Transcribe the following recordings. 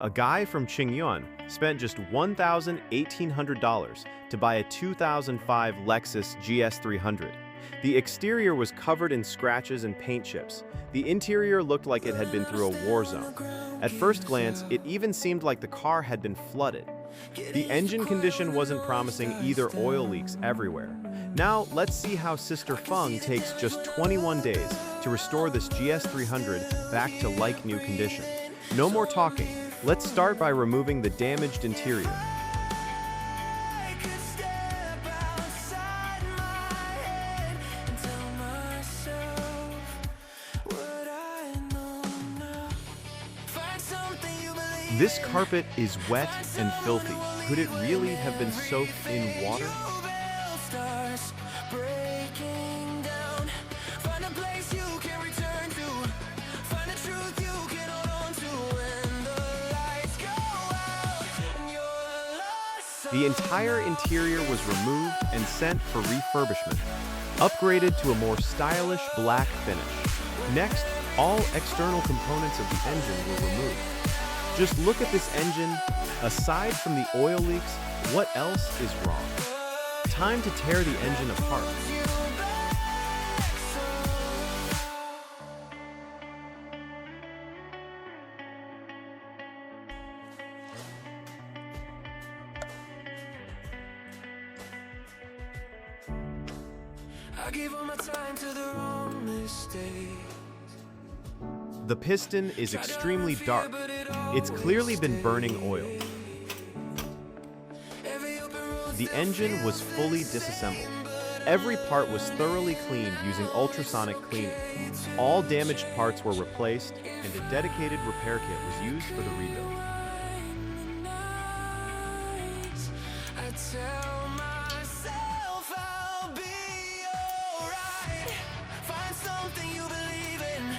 A guy from Qingyuan spent just $1,800 to buy a 2005 Lexus GS300. The exterior was covered in scratches and paint chips. The interior looked like it had been through a war zone. At first glance, it even seemed like the car had been flooded. The engine condition wasn't promising either, oil leaks everywhere. Now, let's see how Sister Feng takes just 21 days to restore this GS300 back to like-new condition. No more talking. Let's start by removing the damaged interior. This carpet is wet and filthy. Could it really have been soaked in water? The entire interior was removed and sent for refurbishment, upgraded to a more stylish black finish. Next, all external components of the engine were removed. Just look at this engine. Aside from the oil leaks, what else is wrong? Time to tear the engine apart. I gave all my time to the wrong mistake. The piston is extremely dark. It's clearly been burning oil. The engine was fully disassembled. Every part was thoroughly cleaned using ultrasonic cleaning. All damaged parts were replaced, and a dedicated repair kit was used for the rebuild. I tell myself I'll be alright. Find something you believe in.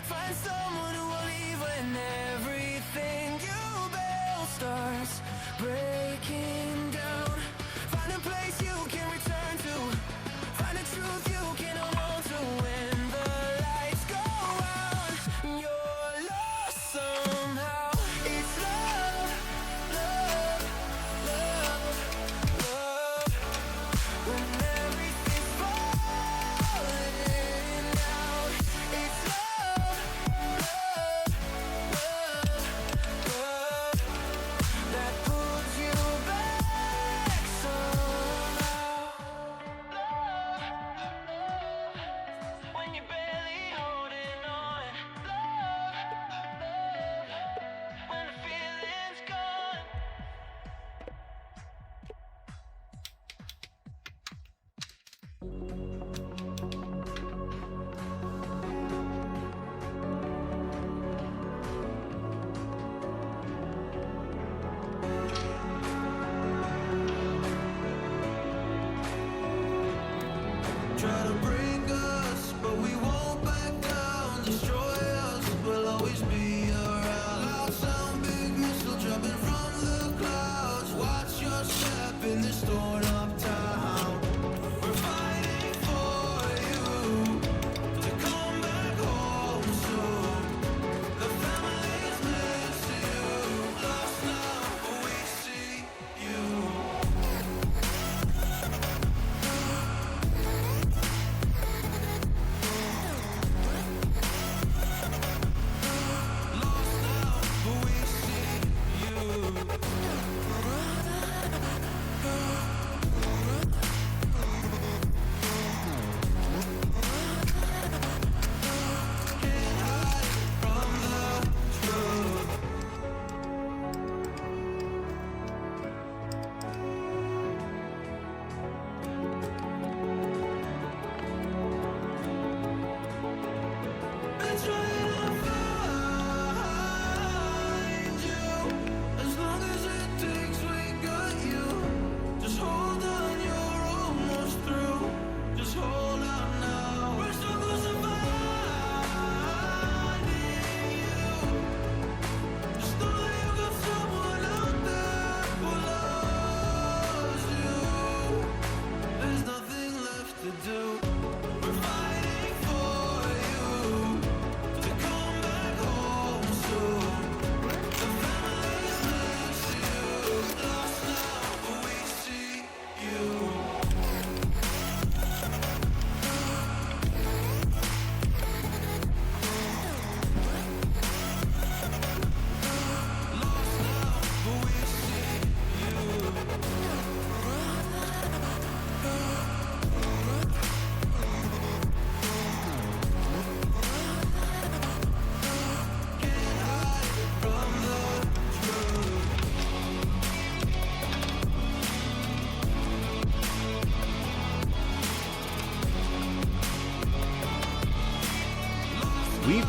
Find someone who will leave when everything you build starts breaking down. Find a place you can return to. Find a truth you can hold on to when the lights go out. You're lost somehow. It's love, love, love, love.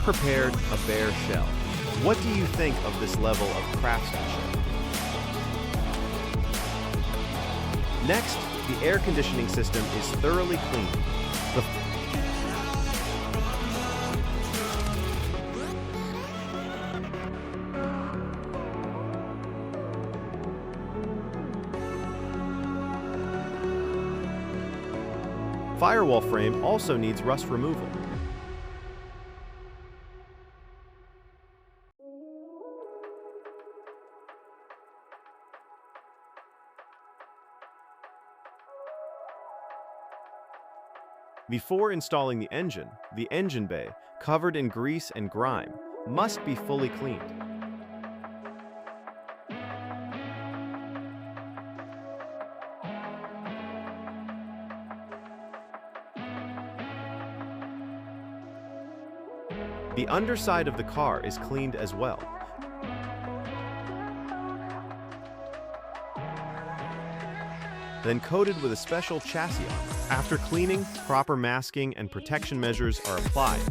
prepared a bare shell. What do you think of this level of craftsmanship? Next, the air conditioning system is thoroughly cleaned. The firewall frame also needs rust removal. Before installing the engine bay, covered in grease and grime, must be fully cleaned. The underside of the car is cleaned as well. Then coated with a special chassis armor. After cleaning, proper masking and protection measures are applied.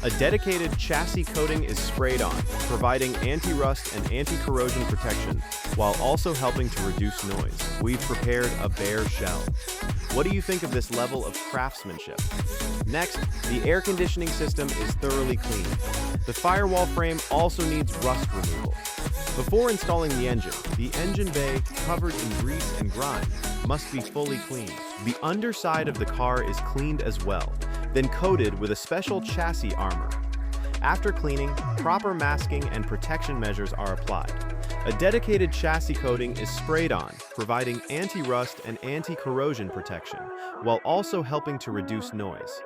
A dedicated chassis coating is sprayed on, providing anti-rust and anti-corrosion protection, while also helping to reduce noise. We've prepared a bare shell. What do you think of this level of craftsmanship? Next, the air conditioning system is thoroughly cleaned. The firewall frame also needs rust removal. Before installing the engine bay, covered in grease and grime, must be fully cleaned. The underside of the car is cleaned as well, then coated with a special chassis armor. After cleaning, proper masking and protection measures are applied. A dedicated chassis coating is sprayed on, providing anti-rust and anti-corrosion protection, while also helping to reduce noise.